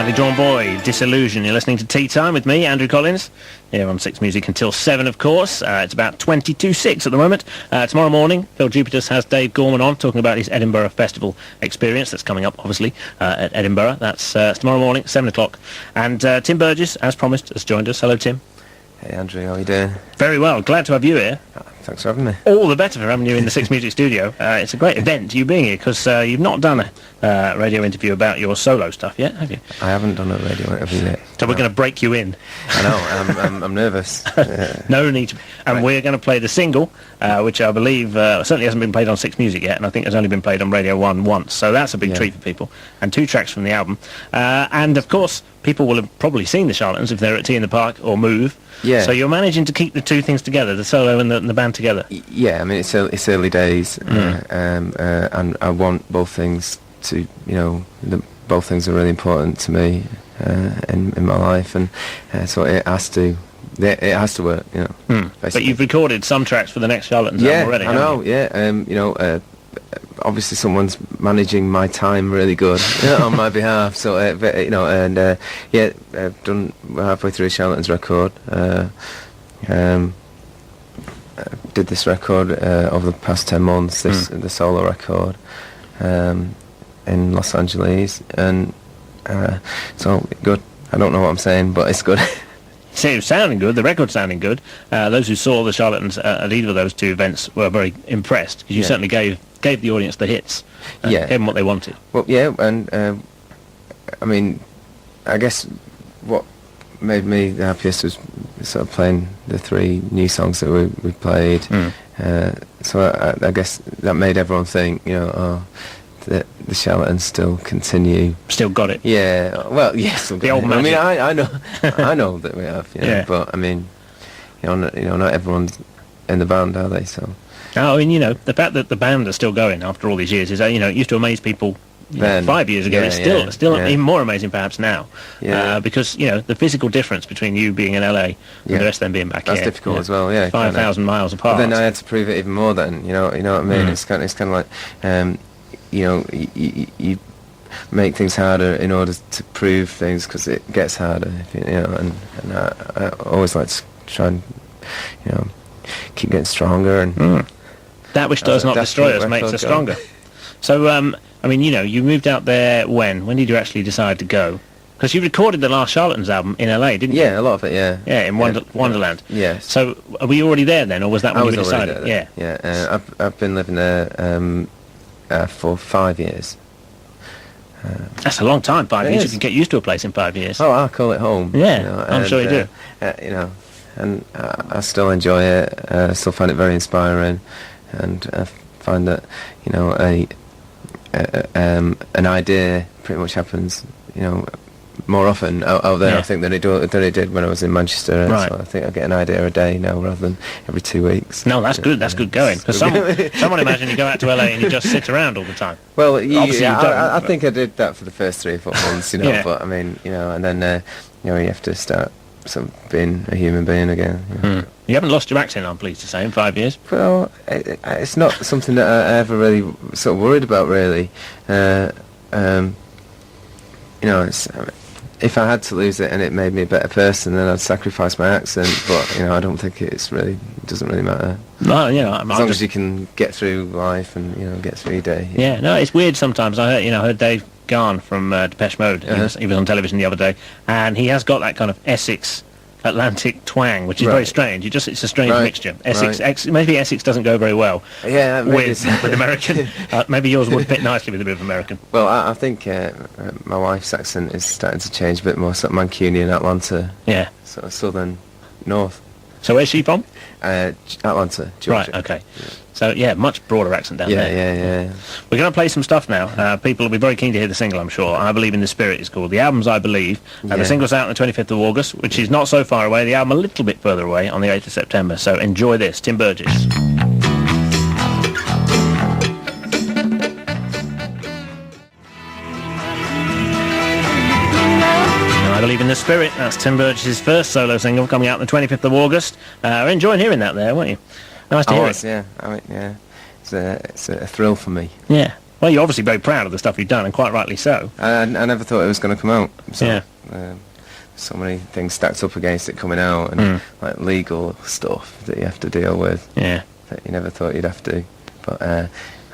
Badly Drawn Boy, Disillusion. You're listening to Tea Time with me, Andrew Collins, here on 6music until 7, of course. It's about 22:06 at the moment. Tomorrow morning, Phil Jupiters has Dave Gorman on, talking about his Edinburgh Festival experience. That's coming up, obviously, at Edinburgh. That's tomorrow morning, 7 o'clock. And Tim Burgess, as promised, has joined us. Hello, Tim. Hey, Andrew, how are you doing? Very well. Glad to have you here. Thanks for having me. All the better for having you in the 6music studio. It's a great event, you being here, because you've not done a radio interview about your solo stuff yet, have you? I haven't done a radio interview yet. So we're going to break you in. I know, I'm nervous. No need to. And Right. we're going to play the single, which I believe certainly hasn't been played on 6music yet, and I think has only been played on Radio 1 once. So that's a big treat for people. And 2 tracks from the album. And, of course, people will have probably seen the Charlatans if they're at Tea in the Park or Move. Yeah. So you're managing to keep the two things together, the solo and the band together. Yeah, I mean, it's early days, and I want both things to, both things are really important to me in my life, and so it has to work, But you've recorded some tracks for the next Charlatans album already, I know, obviously someone's managing my time really good on my behalf. So I've done halfway through a Charlatans record. Did this record over the past 10 months. The solo record in Los Angeles, and so good. I don't know what I'm saying, but it's good. So it was sounding good, the record's sounding good. Those who saw the Charlatans at either of those two events were very impressed, because you certainly gave the audience the hits, gave them what they wanted. Well, yeah, and I mean, I guess what made me the happiest was sort of playing the 3 new songs that we played. So I guess that made everyone think, the Charlatans still continue. Still got it. Yeah, well, yes. The old magic. I mean, I know that we have, but I mean, not everyone's in the band, are they? So. Oh, and the fact that the band are still going after all these years is, it used to amaze people 5 years ago. It's still even more amazing perhaps now, because the physical difference between you being in LA and the rest of them being back here. That's difficult as well. Yeah, 5,000 miles apart. But then I had to prove it even more. Then you know what I mean. It's kind of like, you make things harder in order to prove things, because it gets harder. And I always like to try and keep getting stronger, and that which does not destroy us makes us stronger. So I mean, you moved out there when did you actually decide to go? Because you recorded the last Charlatans album in LA, didn't you? Yeah, a lot of it, yeah. Yeah, in Wonderland. Yeah. So were you already there then, or was that when you decided? There. Yeah. I've been living there for 5 years. That's a long time, 5 years. You can get used to a place in 5 years. Oh, I call it home. Yeah, I'm sure you do. And I still enjoy it. I still find it very inspiring, and I find that an idea pretty much happens more often out there, I think, than it did when I was in Manchester. Right. So I think I get an idea a day now rather than every 2 weeks. No, that's good. That's good going. Because someone imagine you go out to LA and you just sit around all the time. Well, I think I did that for the first 3 or 4 months, But I mean, and then you have to start sort of being a human being again. You haven't lost your accent, I'm pleased to say, in 5 years. Well, it's not something that I ever really sort of worried about, really. If I had to lose it and it made me a better person, then I'd sacrifice my accent. But I don't think it doesn't really matter. No, as long as you can get through life and get through your day. Yeah, no, it's weird sometimes. I heard Dave Garn from Depeche Mode. He was on television the other day, and he has got that kind of Essex Atlantic twang, which is very strange. It's a strange mixture. Essex, maybe Essex doesn't go very well with American. Maybe yours would fit nicely with a bit of American. Well, I think my wife's accent is starting to change a bit more, sort of Mancunian, Atlanta. Yeah. Sort of southern north. So where's she from? Atlanta, Georgia. Right, okay. So, much broader accent down there. Yeah. We're going to play some stuff now. People will be very keen to hear the single, I'm sure. I Believe in the Spirit is called. The album's I Believe. The single's out on the 25th of August, which is not so far away. The album a little bit further away on the 8th of September. So enjoy this. Tim Burgess. I Believe in the Spirit. That's Tim Burgess's first solo single, coming out on the 25th of August. Enjoying hearing that there, weren't you? Nice to hear it. Yeah. I mean, it's a thrill for me. Yeah. Well, you're obviously very proud of the stuff you've done, and quite rightly so. I never thought it was going to come out. So, Yeah. So many things stacked up against it coming out, and like legal stuff that you have to deal with. Yeah. That you never thought you'd have to. But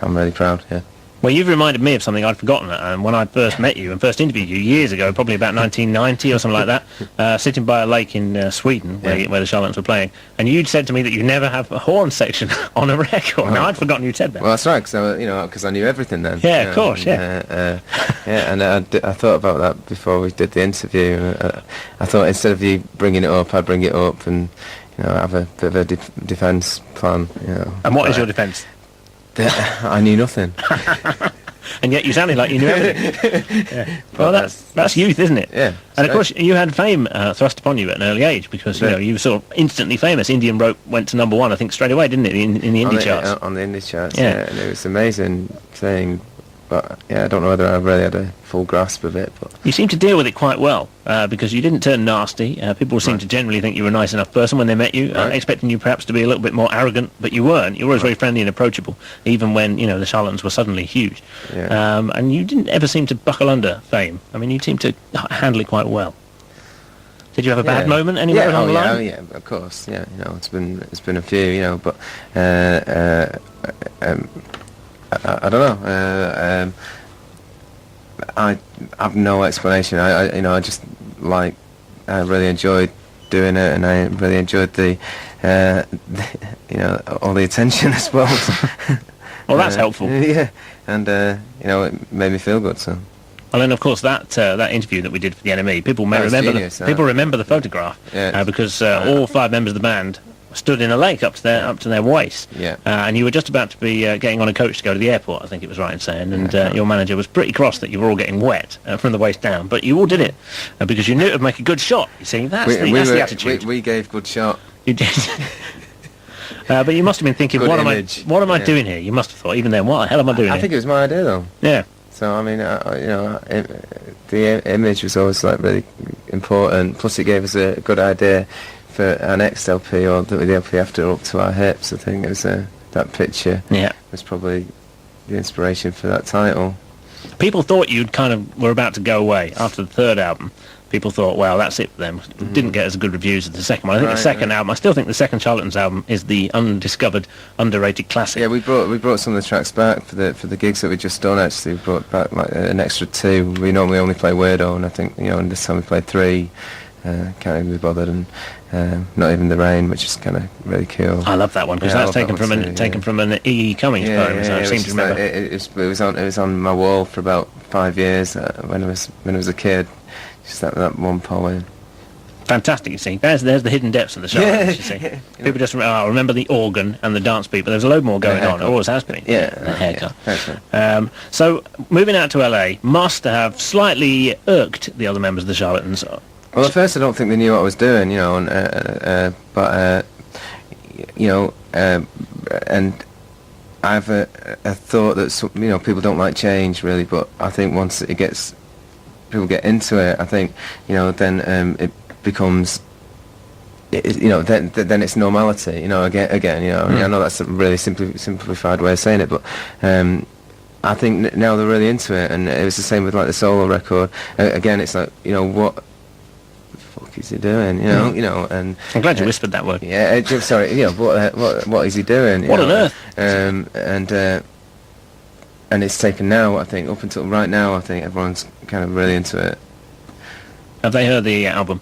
I'm really proud. Yeah. Well, you've reminded me of something I'd forgotten. When I first met you and first interviewed you years ago, probably about 1990 or something like that, sitting by a lake in Sweden where the Charlatans were playing, and you'd said to me that you never have a horn section on a record. Now, I'd forgotten you'd said that. Well, that's right, because I knew everything then. Yeah, of course, yeah. And I thought about that before we did the interview. I thought instead of you bringing it up, I'd bring it up and have a bit of a defence plan. And what is your defence? I knew nothing. And yet you sounded like you knew everything. Yeah. Well, that's youth, isn't it? Yeah. And of course, you had fame thrust upon you at an early age because you were sort of instantly famous. Indian Rope went to #1, I think, straight away, didn't it, in the indie charts? On the indie charts, yeah. And it was an amazing thing. But I don't know whether I really had a full grasp of it. But you seem to deal with it quite well because you didn't turn nasty. People seem to generally think you were a nice enough person when they met you, expecting you perhaps to be a little bit more arrogant, but you weren't. You were always very friendly and approachable, even when the Charlatans were suddenly huge. Yeah. And you didn't ever seem to buckle under fame. I mean, you seemed to handle it quite well. Did you have a bad moment anywhere along the line? Oh yeah, of course. Yeah, it's been a few, but I don't know. I have no explanation. I just I really enjoyed doing it, and I really enjoyed the all the attention, I suppose. Well, that's helpful. Yeah, and it made me feel good. So. Well, and of course that interview that we did for the NME, people may remember people remember the photograph because all 5 members of the band stood in a lake up to their waist. Yeah. And you were just about to be getting on a coach to go to the airport, I think it was right in saying, and your manager was pretty cross that you were all getting wet from the waist down, but you all did it because you knew it would make a good shot. You see, that's the attitude. We gave good shot. You did. But you must have been thinking, what am I doing here? You must have thought, even then, what the hell am I doing here? I think it was my idea, though. Yeah. So, I mean, the image was always, really important, plus it gave us a good idea for our next LP, or the LP after, Up to Our Hips. I think it was that picture was probably the inspiration for that title. People thought you'd kind of were about to go away after the third album. People thought, well, that's it for them. Didn't get as good reviews as the second one. I think the second album, I still think the second Charlatans album is the undiscovered, underrated classic. Yeah, we brought some of the tracks back for the gigs that we just done. Actually, we brought back an extra 2. We normally only play Weirdo, and I think and this time we played 3. Can't even be bothered, and Not Even the Rain, which is kind of really cool. I love that one because that's taken from an E. Cummings poem. So I seem to remember. It was on my wall for about 5 years when I was a kid. Just that one poem. Fantastic, you see. There's the hidden depths of the Charlatans, you see. People just remember the organ and the dance beat, but there's a load more going on. It always has been. Yeah. The haircut. So, moving out to LA must have slightly irked the other members of the Charlatans. Well, at first I don't think they knew what I was doing, but and I have a thought that people don't like change really, but I think once people get into it, I think then it becomes then it's normality. Again. I know that's a really simplified way of saying it, but I think now they're really into it, and it was the same with the solo record. Again, it's like what is he doing? And I'm glad you whispered that word. Yeah, sorry. What is he doing? What on earth? And it's taken now. I think up until right now, I think everyone's kind of really into it. Have they heard the album?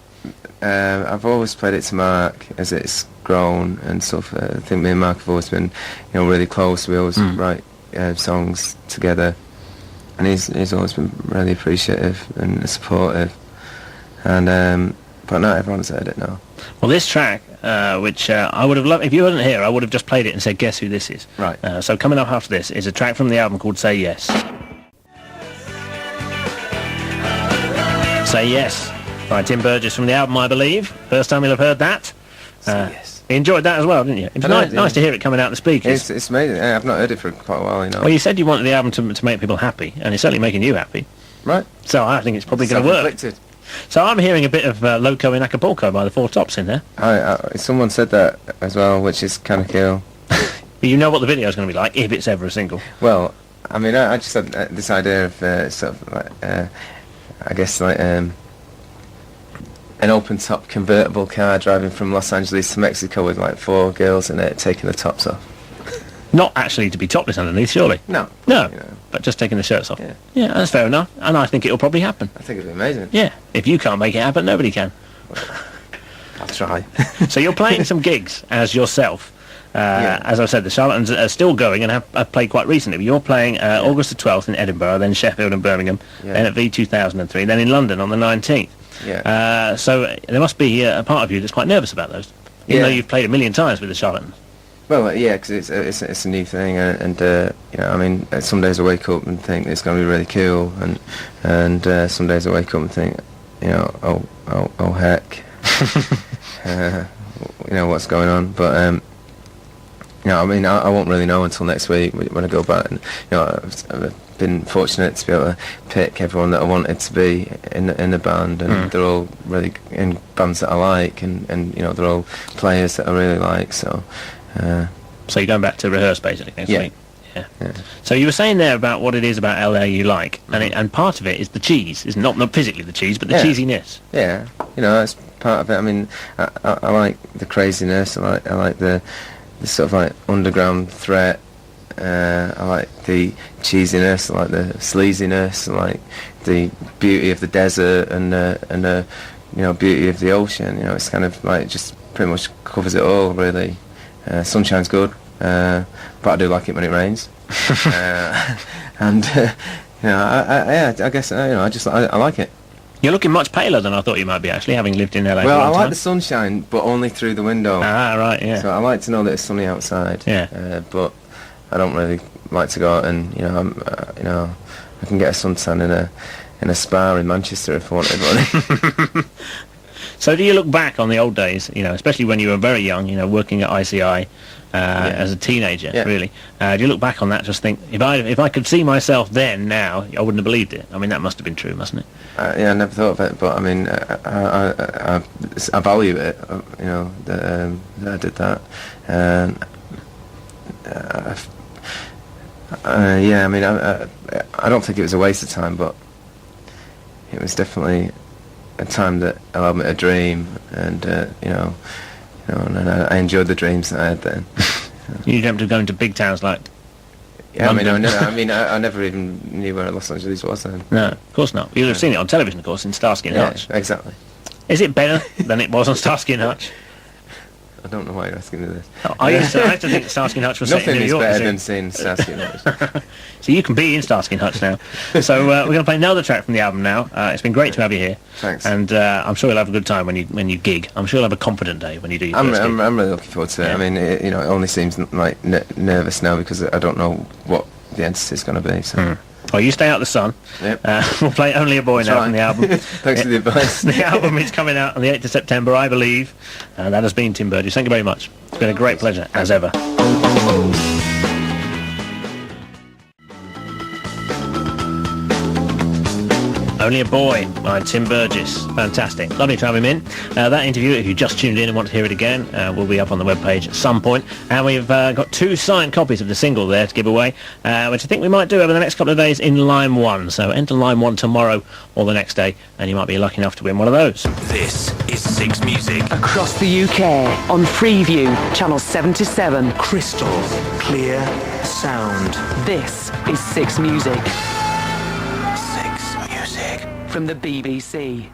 I've always played it to Mark as it's grown and stuff. I think me and Mark have always been, really close. We always write songs together, and he's always been really appreciative and supportive. And but no, everyone's heard it now. Well, this track, which I would have loved, if you weren't here, I would have just played it and said, guess who this is? Right. So coming up after this is a track from the album called Say Yes. Say Yes by Tim Burgess from the album, I believe. First time you'll have heard that. Say Yes. You enjoyed that as well, didn't you? It was nice to hear it coming out the speakers. It's amazing. I've not heard it for quite a while, Well, you said you wanted the album to make people happy, and it's certainly making you happy. Right. So I think it's probably going to work. So I'm hearing a bit of Loco in Acapulco by the Four Tops in there. Someone said that as well, which is kind of cool. But you know what the video is going to be like, if it's ever a single. Well, I mean, I just had this idea of sort of like, I guess like an open-top convertible car driving from Los Angeles to Mexico with like 4 girls in it, taking the tops off. Not actually to be topless underneath, surely. No. No, You know, but just taking the shirts off. Yeah. Yeah, that's fair enough. And I think it'll probably happen. I think it'd be amazing. Yeah, if you can't make it happen, nobody can. I'll try. So you're playing some gigs as yourself. As I said, the Charlatans are still going and have played quite recently. You're playing August the 12th in Edinburgh, then Sheffield and Birmingham, then at V2003, then in London on the 19th. Yeah. So there must be a part of you that's quite nervous about those, even though you've played a million times with the Charlatans. Well, yeah, because it's a new thing, and you know, I mean, some days I wake up and think it's going to be really cool, and some days I wake up and think, you know, oh heck, you know what's going on, but you know, I mean, I won't really know until next week when I go back, and you know, I've been fortunate to be able to pick everyone that I wanted to be in the band, and they're all really in bands that I like, and you know, they're all players that I really like, so. So you're going back to rehearse basically next week? Yeah. So you were saying there about what it is about LA you like, and part of it is the cheese, is not physically the cheese, but the cheesiness. Yeah, you know, that's part of it. I mean, I like the craziness. I like the sort of like underground threat. I like the cheesiness. I like the sleaziness. I like the beauty of the desert and you know, beauty of the ocean. You know, it's kind of like just pretty much covers it all, really. Sunshine's good, but I do like it when it rains. And you know, I guess you know, I like it. You're looking much paler than I thought you might be, actually, having lived in LA. Well, for a I long like time. the sunshine, but only through the window. Ah, right, yeah. So I like to know that it's sunny outside. Yeah. But I don't really like to go out and you know, you know, I can get a suntan in a spa in Manchester if I wanted one. So do you look back on the old days, you know, especially when you were very young, you know, working at ICI as a teenager, really? Do you look back on that, just think, if I could see myself then, now, I wouldn't have believed it? I mean, that must have been true, mustn't it? Yeah, I never thought of it, but I mean, I value it, you know, that I did that. Yeah, I mean, I don't think it was a waste of time, but it was definitely a time that allowed me to dream, and you know, and I enjoyed the dreams that I had then. You dreamt of going to big towns like London. London. I mean, I never even knew where Los Angeles was then. No, of course not. You'll have seen it on television, of course, in Starsky and Hutch. Exactly. Is it better than it was on Starsky and Hutch? I don't know why you're asking me this. I used to think Starsky and Hutch was set in Nothing New is York. better than seeing Starsky and Hutch. So you can be in Starsky and Hutch now. So we're going to play another track from the album now. It's been great to have you here. Thanks. And I'm sure you'll have a good time when you gig. I'm sure you'll have a confident day when you do your first gig. I'm really looking forward to it. Yeah. I mean, you know, it only seems like nervous now because I don't know what the entity is going to be. So. Well, you stay out of the sun. Yep. We'll play Only a Boy now from the album. Thanks for the advice. The album is coming out on the 8th of September, I believe. And that has been Tim Burgess. Thank you very much. It's been a great pleasure, as ever. Only a Boy by Tim Burgess. Fantastic. Lovely to have him in. That interview, if you just tuned in and want to hear it again, will be up on the webpage at some point. And we've got 2 signed copies of the single there to give away, which I think we might do over the next couple of days in Line 1. So enter Line 1 tomorrow or the next day, and you might be lucky enough to win one of those. This is 6music. Across the UK on Freeview, channel 77. Crystal clear sound. This is 6music 6music. from the BBC.